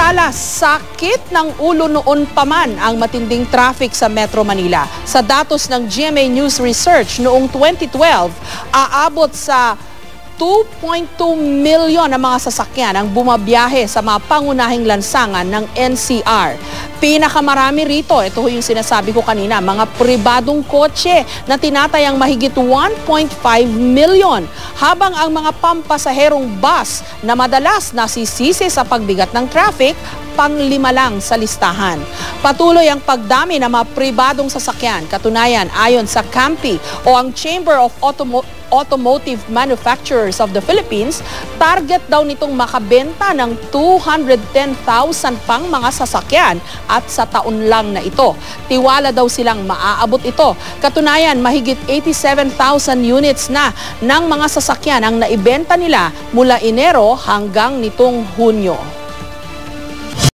Samantala, sakit ng ulo noon pa man ang matinding traffic sa Metro Manila. Sa datos ng GMA News Research noong 2012, aabot sa 2.2 milyon na mga sasakyan ang bumabiyahe sa mga pangunahing lansangan ng NCR. Pinakamarami rito, ito yung sinasabi ko kanina, mga pribadong kotse na tinatayang mahigit 1.5 milyon, habang ang mga pampasaherong bus na madalas nasisisi sa pagbigat ng traffic, pang-5 lang sa listahan. Patuloy ang pagdami ng mga pribadong sasakyan. Katunayan, ayon sa CAMPI o ang Chamber of Automotive Manufacturers of the Philippines, target daw nitong makabenta ng 210,000 pang mga sasakyan at sa taon lang na ito. Tiwala daw silang maaabot ito. Katunayan, mahigit 87,000 units na ng mga sasakyan ang naibenta nila mula Enero hanggang nitong Hunyo.